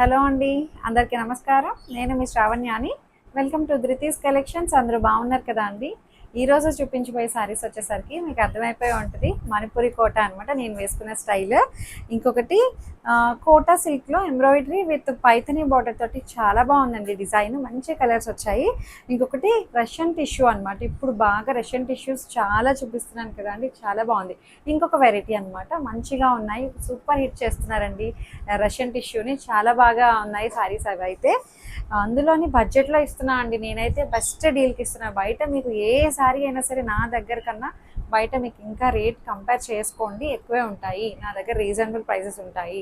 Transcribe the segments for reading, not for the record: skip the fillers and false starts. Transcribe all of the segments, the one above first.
Hello అండి, అందరికీ నమస్కారం. నేను మీ శ్రావణ్యాని. Welcome to Dhruti's collections. అందరూ బాగున్నారు కదా అండి. ఈరోజు చూపించబోయే శారీస్ వచ్చేసరికి మీకు అర్థమైపోయి ఉంటుంది, మణిపురి కోట అనమాట నేను వేసుకున్న స్టైల్. ఇంకొకటి కోటా సిల్క్లో ఎంబ్రాయిడరీ విత్ పైథనీ బార్డర్ తోటి చాలా బాగుందండి డిజైన్, మంచి కలర్స్ వచ్చాయి. ఇంకొకటి రష్యన్ టిష్యూ అనమాట, ఇప్పుడు బాగా రష్యన్ టిష్యూస్ చాలా చూపిస్తున్నాను కదా అండి, చాలా బాగుంది. ఇంకొక వెరైటీ అనమాట, మంచిగా ఉన్నాయి, సూపర్ హిట్ చేస్తున్నారండి రష్యన్ టిష్యూని, చాలా బాగా ఉన్నాయి శారీస్ అవి అయితే. అందులోని బడ్జెట్లో ఇస్తున్నా అండి, నేనైతే బెస్ట్ డీల్కి ఇస్తున్నా. బయట మీకు ఏ శారీ అయినా సరే నా దగ్గర కన్నా బయట మీకు ఇంకా రేట్ కంపేర్ చేసుకోండి, ఎక్కువే ఉంటాయి. నా దగ్గర రీజనబుల్ ప్రైసెస్ ఉంటాయి.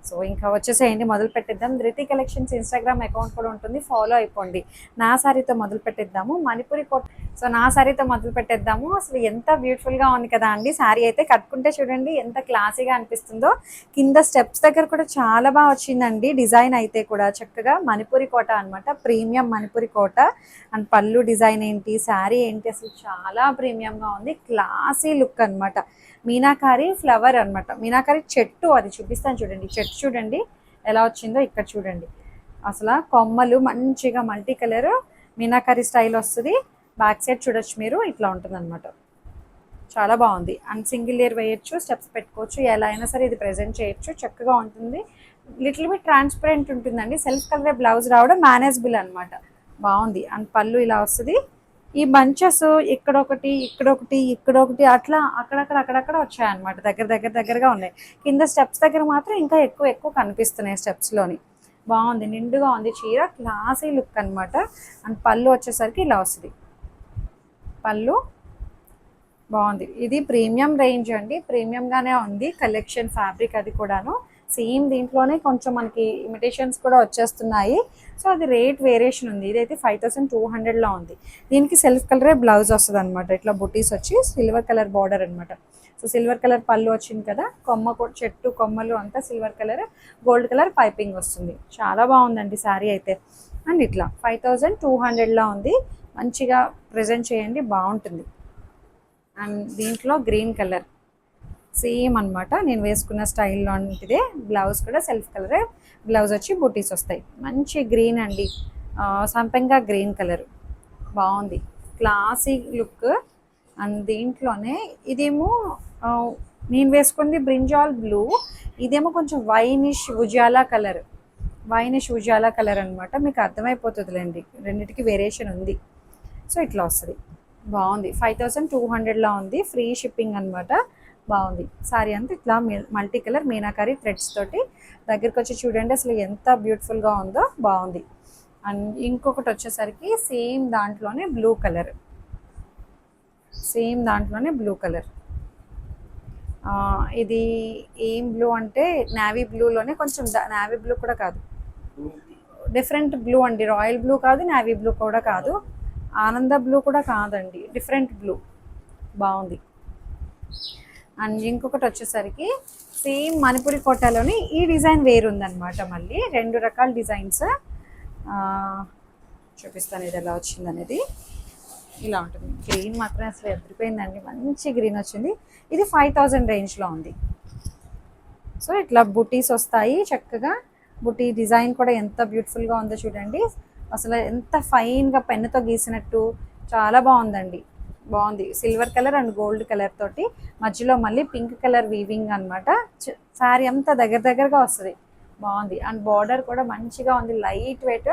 సో ఇంకా వచ్చేసేయండి, మొదలు పెట్టేద్దాం. ధృతి కలెక్షన్స్ ఇన్స్టాగ్రామ్ అకౌంట్ కూడా ఉంటుంది, ఫాలో అయిపోండి. నా శారీతో మొదలు పెట్టేద్దాము, మణిపురి కోట. సో నా శారీతో మొదలు పెట్టేద్దాము. అసలు ఎంత బ్యూటిఫుల్గా ఉంది కదా అండి శారీ అయితే. కట్టుకుంటే చూడండి ఎంత క్లాసీగా అనిపిస్తుందో. కింద స్టెప్స్ దగ్గర కూడా చాలా బాగా వచ్చిందండి డిజైన్ అయితే కూడా చక్కగా. మణిపురి కోట అనమాట, ప్రీమియం మణిపురి కోట. అండ్ పళ్ళు డిజైన్ ఏంటి, శారీ ఏంటి, అసలు చాలా ప్రీమియంగా ఉంది, క్లాసీ లుక్ అనమాట. మీనాకారి ఫ్లవర్ అనమాట, మీనాకారి చెట్టు, అది చూపిస్తాను చూడండి. చెట్టు చూడండి ఎలా వచ్చిందో, ఇక్కడ చూడండి అసలు కొమ్మలు మంచిగా మల్టీ కలర్ మీనాకారి స్టైల్ వస్తుంది. బ్యాక్ సైడ్ చూడొచ్చు మీరు, ఇట్లా ఉంటుంది అనమాట, చాలా బాగుంది. అండ్ సింగిల్ లేయర్ వేయచ్చు, స్టెప్స్ పెట్టుకోవచ్చు, ఎలా అయినా సరే ఇది ప్రెజెంట్ చేయొచ్చు, చక్కగా ఉంటుంది. లిటిల్ బిట్ ట్రాన్స్పరెంట్ ఉంటుందండి. సెల్ఫ్ కలర్ బ్లౌజ్ రావడం మేనేజబుల్ అనమాట, బాగుంది. అండ్ పళ్ళు ఇలా వస్తుంది. ఈ బంచెస్ ఇక్కడొకటి ఇక్కడొకటి ఇక్కడొకటి అట్లా అక్కడక్కడ వచ్చాయన్నమాట, దగ్గరగా ఉన్నాయి. కింద స్టెప్స్ దగ్గర మాత్రం ఇంకా ఎక్కువ కనిపిస్తున్నాయి స్టెప్స్లోని. బాగుంది, నిండుగా ఉంది చీర, క్లాసీ లుక్ అనమాట. అండ్ పళ్ళు వచ్చేసరికి ఇలా వస్తుంది, పళ్ళు బాగుంది. ఇది ప్రీమియం రేంజ్ అండి, ప్రీమియంగానే ఉంది కలెక్షన్, ఫ్యాబ్రిక్ అది కూడాను. సేమ్ దీంట్లోనే కొంచెం మనకి ఇమిటేషన్స్ కూడా వచ్చేస్తున్నాయి. సో అది రేట్ వేరియేషన్ ఉంది. ఇదైతే 5200లో ఉంది. దీనికి సెల్ఫ్ కలరే బ్లౌజ్ వస్తుంది అనమాట, ఇట్లా బుటీస్ వచ్చి సిల్వర్ కలర్ బార్డర్ అనమాట. సో సిల్వర్ కలర్ పళ్ళు వచ్చింది కదా, కొమ్మ చెట్టు కొమ్మలు అంతా silver colour, gold colour piping వస్తుంది. చాలా బాగుందండి శారీ అయితే. అండ్ ఇట్లా 5200లో ఉంది, మంచిగా ప్రజెంట్ చేయండి, బాగుంటుంది. అండ్ దీంట్లో గ్రీన్ కలర్ సేమ్ అనమాట, నేను వేసుకున్న స్టైల్లో ఉంటుందే. బ్లౌజ్ కూడా సెల్ఫ్ కలరే, బ్లౌజ్ వచ్చి బుటీస్ వస్తాయి. మంచి గ్రీన్ అండి, సంపెంగా గ్రీన్ కలర్, బాగుంది, క్లాసీ లుక్. అండ్ దీంట్లోనే ఇదేమో నేను వేసుకుంది బ్రింజాల్ బ్లూ, ఇదేమో కొంచెం వైనిష్ ఉజాలా కలర్, అనమాట. మీకు అర్థమైపోతుందిలేండి, రెండింటికి వేరియేషన్ ఉంది. సో ఇట్లా వస్తుంది, బాగుంది. 5200లో ఉంది, ఫ్రీ షిప్పింగ్ అనమాట, బాగుంది. సారీ అంతా ఇట్లా మల్టీ కలర్ మీనాకారి థ్రెడ్స్ తోటి. దగ్గరికి వచ్చి చూడండి అసలు ఎంత బ్యూటిఫుల్గా ఉందో, బాగుంది. అండ్ ఇంకొకటి వచ్చేసరికి సేమ్ దాంట్లోనే బ్లూ కలర్, ఇది ఏం బ్లూ అంటే నావీ బ్లూలోనే కొంచెం, నావీ బ్లూ కూడా కాదు, డిఫరెంట్ బ్లూ అండి. రాయల్ బ్లూ కాదు, నావీ బ్లూ కూడా కాదు, ఆనంద బ్లూ కూడా కాదండి, డిఫరెంట్ బ్లూ, బాగుంది. అండ్ ఇంకొకటి వచ్చేసరికి సేమ్ మణిపురి కోటలోని ఈ డిజైన్ వేరుందనమాట. మళ్ళీ రెండు రకాల డిజైన్స్ చూపిస్తాను, ఇది ఎలా వచ్చింది అనేది. ఇలా ఉంటుంది, గ్రీన్ మాత్రం అసలు ఎదిరిపోయిందండి, మంచి గ్రీన్ వచ్చింది. ఇది 5000 రేంజ్లో ఉంది. సో ఇట్లా బుటీస్ వస్తాయి చక్కగా. బుటీ డిజైన్ కూడా ఎంత బ్యూటిఫుల్గా ఉందో చూడండి, అసలు ఎంత ఫైన్గా పెన్నుతో గీసినట్టు, చాలా బాగుందండి, బాగుంది. Silver colour and gold colour తోటి, మధ్యలో మళ్ళీ పింక్ కలర్ వీవింగ్ అనమాట. శారీ అంతా దగ్గరగా వస్తుంది, బాగుంది. అండ్ బార్డర్ కూడా మంచిగా ఉంది, లైట్ వెయిట్,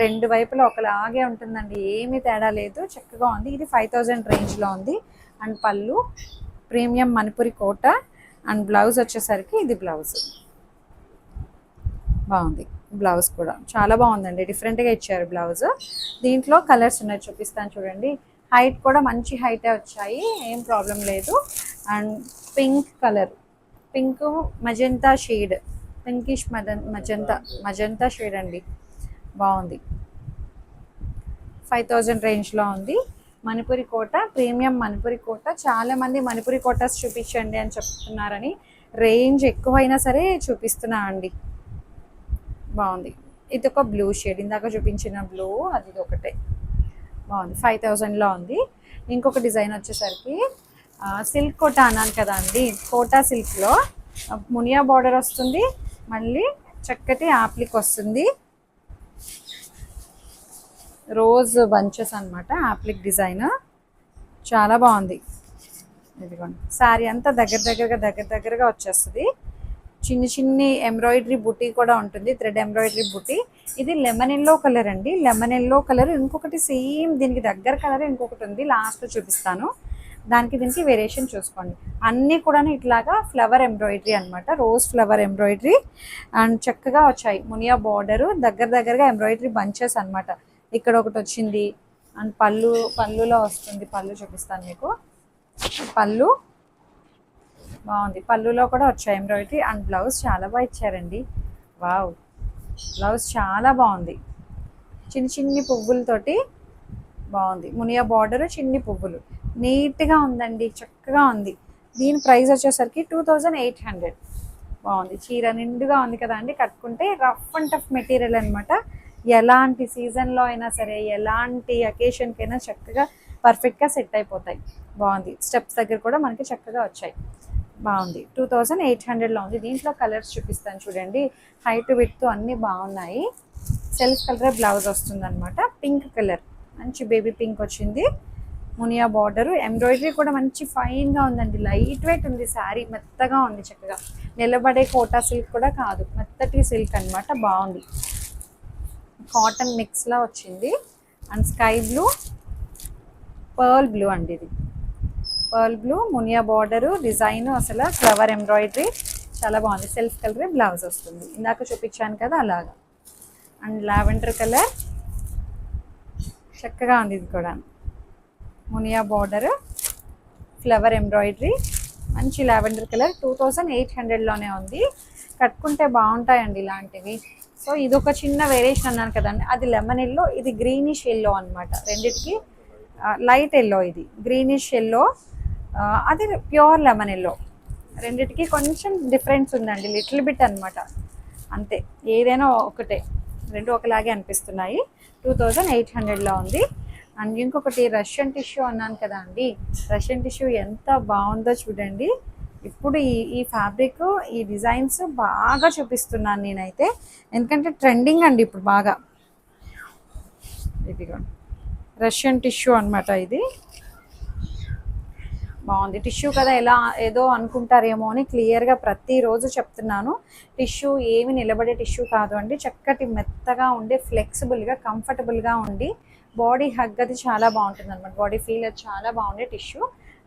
రెండు వైపులా ఒకలాగే ఉంటుందండి, ఏమీ తేడా లేదు, చక్కగా ఉంది. ఇది 5000 రేంజ్లో ఉంది. అండ్ పళ్ళు premium Manipuri Kota. And blouse వచ్చేసరికి ఇది బ్లౌజ్, బాగుంది. బ్లౌజ్ కూడా చాలా బాగుందండి, డిఫరెంట్గా ఇచ్చారు బ్లౌజ్. దీంట్లో కలర్స్ ఉన్నాయి, చూపిస్తాను చూడండి. హైట్ కూడా మంచి హైటే వచ్చాయి, ఏం ప్రాబ్లం లేదు. And pink colour, pink magenta shade, pinkish magenta shade అండి, బాగుంది. 5000 రేంజ్లో ఉంది. మణిపురి కోట, ప్రీమియం మణిపురి కోట. చాలామంది మణిపురి కోటాస్ చూపించండి అని చెప్తున్నారని రేంజ్ ఎక్కువైనా సరే చూపిస్తున్నా అండి, బాగుంది. ఇది ఒక బ్లూ షేడ్, ఇందాక చూపించిన బ్లూ, అది ఒకటే, బాగుంది. 5000లో ఉంది. ఇంకొక డిజైన్ వచ్చేసరికి సిల్క్ కోటా అన్నాను కదా అండి, కోటా సిల్క్లో మునియా బార్డర్ వస్తుంది, మళ్ళీ చక్కటి యాప్లిక్ వస్తుంది, రోజ్ బంచెస్ అన్నమాట యాప్లిక్ డిజైన్. చాలా బాగుంది. ఇదిగోండి శారీ అంతా దగ్గరగా వచ్చేస్తుంది. చిన్ని ఎంబ్రాయిడరీ బుటీ కూడా ఉంటుంది, థ్రెడ్ ఎంబ్రాయిడరీ బుటీ. ఇది లెమన్ ఎల్లో కలర్ అండి, లెమన్ ఎల్లో కలర్. ఇంకొకటి సేమ్ దీనికి దగ్గర కలర్ ఇంకొకటి ఉంది, లాస్ట్లో చూపిస్తాను. దానికి దీనికి వేరియేషన్ చూసుకోండి. అన్నీ కూడా ఇట్లాగా ఫ్లవర్ ఎంబ్రాయిడరీ అనమాట, రోజ్ ఫ్లవర్ ఎంబ్రాయిడరీ. అండ్ చక్కగా వచ్చాయి మునియా బార్డరు, దగ్గరగా ఎంబ్రాయిడరీ బంచెస్ అనమాట. ఇక్కడ ఒకటి వచ్చింది. అండ్ పళ్ళులో వస్తుంది, పళ్ళు చూపిస్తాను మీకు. పళ్ళు బాగుంది, పళ్ళులో కూడా వచ్చాయి ఎంబ్రాయిడరీ. అండ్ బ్లౌజ్ చాలా బాగా ఇచ్చారండి. వావ్, బ్లౌజ్ చాలా బాగుంది, చిన్ని పువ్వులతోటి బాగుంది. మునియా బార్డరు, చిన్ని పువ్వులు, నీట్గా ఉందండి, చక్కగా ఉంది. దీని ప్రైస్ వచ్చేసరికి 2800. బాగుంది, చీర నిండుగా ఉంది కదా అండి. కట్టుకుంటే రఫ్ అండ్ టఫ్ మెటీరియల్ అనమాట. ఎలాంటి సీజన్లో అయినా సరే, ఎలాంటి అకేషన్కి అయినా చక్కగా పర్ఫెక్ట్గా సెట్ అయిపోతాయి. బాగుంది, స్టెప్స్ దగ్గర కూడా మనకి చక్కగా వచ్చాయి. బాగుంది, 2800లో ఉంది. దీంట్లో కలర్స్ చూపిస్తాను చూడండి. హైట్ విడ్త్ అన్నీ బాగున్నాయి. సెల్ఫ్ కలర్ బ్లౌజ్ వస్తుంది అనమాట, పింక్ కలర్, మంచి బేబీ పింక్ వచ్చింది. మునియా బార్డరు, ఎంబ్రాయిడరీ కూడా మంచి ఫైన్గా ఉందండి. లైట్ వెయిట్ ఉంది శారీ, మెత్తగా ఉంది, చక్కగా నిలబడే కోటా సిల్క్ కూడా కాదు, మెత్తటి సిల్క్ అనమాట. బాగుంది, కాటన్ మిక్స్లా వచ్చింది. And sky blue, pearl blue అండి. ఇది pearl blue, Muniya border, design అసలు ఫ్లవర్ ఎంబ్రాయిడరీ చాలా బాగుంది. సెల్ఫ్ కలర్ బ్లౌజ్ వస్తుంది, ఇందాక చూపించాను కదా అలాగా. అండ్ లావెండర్ కలర్ చక్కగా ఉంది. ఇది కూడా మునియా బార్డర్, ఫ్లవర్ ఎంబ్రాయిడరీ, మంచి లావెండర్ కలర్. 2800లోనే ఉంది. కట్టుకుంటే బాగుంటాయండి ఇలాంటివి. సో ఇది ఒక చిన్న వేరియేషన్ అన్నాను కదండి, అది లెమన్ ఎల్లో, ఇది గ్రీనిష్ ఎల్లో అనమాట. రెండిటికి లైట్ ఎల్లో, ఇది గ్రీనిష్ ఎల్లో, అది ప్యూర్ లెమన్ ఎల్లో. రెండిటికి కొంచెం డిఫరెన్స్ ఉందండి, లిటిల్ బిట్ అనమాట, అంతే. ఏదైనా ఒకటే, రెండు ఒకలాగే అనిపిస్తున్నాయి. 2800లో ఉంది. అండ్ ఇంకొకటి రష్యన్ టిష్యూ అన్నాను కదా అండి, రష్యన్ టిష్యూ ఎంత బాగుందో చూడండి. ఇప్పుడు ఈ ఫ్యాబ్రిక్, ఈ డిజైన్స్ బాగా చూపిస్తున్నాను నేనైతే, ఎందుకంటే ట్రెండింగ్ అండి ఇప్పుడు బాగా. ఇదిగో రష్యన్ టిష్యూ అనమాట. ఇది బాగుంది. టిష్యూ కదా ఎలా ఏదో అనుకుంటారేమో అని క్లియర్గా ప్రతిరోజు చెప్తున్నాను. టిష్యూ ఏమి నిలబడే టిష్యూ కాదు అండి, చక్కటి మెత్తగా ఉండి ఫ్లెక్సిబుల్గా కంఫర్టబుల్గా ఉండి బాడీ హగ్ అది చాలా బాగుంటుంది అనమాట. బాడీ ఫీల్ అది చాలా బాగుండే టిష్యూ.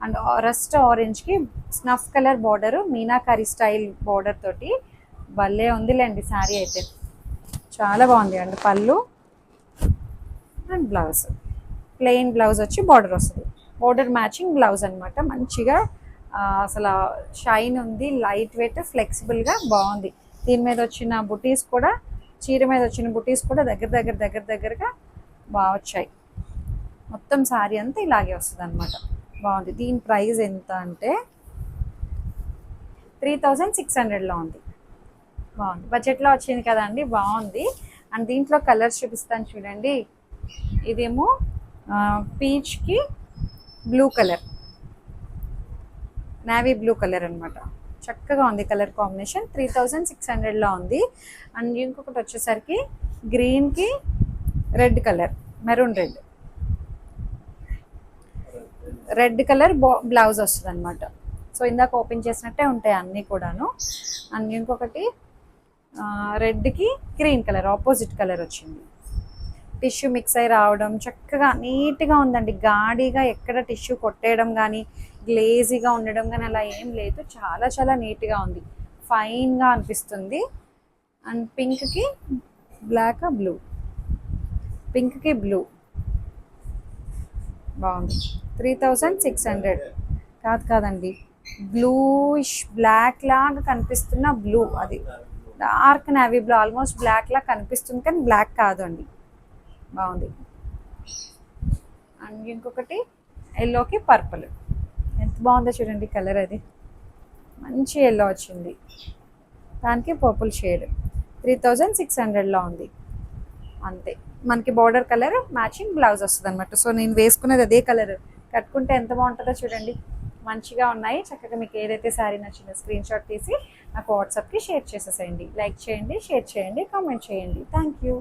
అండ్ రస్ట్ ఆరెంజ్కి snuff colour border, meenakari style border తోటి భలే ఉందిలేండి శారీ అయితే, చాలా బాగుంది. And pallu and blouse, plain blouse వచ్చి బార్డర్ వస్తుంది, బార్డర్ మ్యాచింగ్ బ్లౌజ్ అనమాట. మంచిగా అసలు షైన్ ఉంది, లైట్ వెయిట్, ఫ్లెక్సిబుల్గా బాగుంది. దీని మీద వచ్చిన బుటీస్ కూడా, చీర మీద వచ్చిన బుటీస్ కూడా దగ్గరగా బాగా వచ్చాయి. మొత్తం శారీ అంతా ఇలాగే వస్తుంది అనమాట. బాగుంది. దీని ప్రైస్ ఎంత అంటే 3600లో ఉంది. బాగుంది, బడ్జెట్లో వచ్చింది కదా అండి, బాగుంది. అండ్ దీంట్లో కలర్స్ చూపిస్తాను చూడండి. ఇదేమో పీచ్కి blue colour, navy blue colour అనమాట. చక్కగా ఉంది కలర్ కాంబినేషన్. 3600లో ఉంది. అండ్ ఇంకొకటి వచ్చేసరికి గ్రీన్కి red colour, maroon red colour blouse వస్తుంది అనమాట. సో ఇందాక ఓపెన్ చేసినట్టే ఉంటాయి అన్నీ కూడాను. అండ్ ఇంకొకటి రెడ్కి గ్రీన్ కలర్, ఆపోజిట్ కలర్ వచ్చింది. టిష్యూ మిక్స్ అయి రావడం చక్కగా నీట్గా ఉందండి. గాడిగా ఎక్కడ టిష్యూ కొట్టేయడం కానీ, గ్లేజీగా ఉండడం కానీ అలా ఏం లేదు. చాలా నీట్గా ఉంది, ఫైన్గా అనిపిస్తుంది. అండ్ పింక్కి బ్లాక్, బ్లూ, పింక్కి బ్లూ బాగుంది. 3600 కాదండి, బ్లూయిష్ బ్లాక్ లాగా కనిపిస్తున్న బ్లూ, అది dark navy blue, almost black లాగా కనిపిస్తుంది కానీ బ్లాక్ కాదు అండి. బాగుంది. అండ్ ఇంకొకటి ఎల్లోకి పర్పుల్, ఎంత బాగుందో చూడండి కలర్, అది మంచి ఎల్లో వచ్చింది, దానికి పర్పుల్ షేడ్. 3600లో ఉంది అంతే. మనకి బార్డర్ కలర్ మ్యాచింగ్ బ్లౌజ్ వస్తుంది అనమాట. సో నేను వేసుకున్నది అదే కలర్, కట్టుకుంటే ఎంత బాగుంటుందో చూడండి. మంచిగా ఉన్నాయి. చక్కగా మీకు ఏదైతే శారీ నచ్చిందో స్క్రీన్ షాట్ తీసి నాకు వాట్సాప్కి షేర్ చేసేసేయండి. లైక్ చేయండి, షేర్ చేయండి, కామెంట్ చేయండి. Thank you.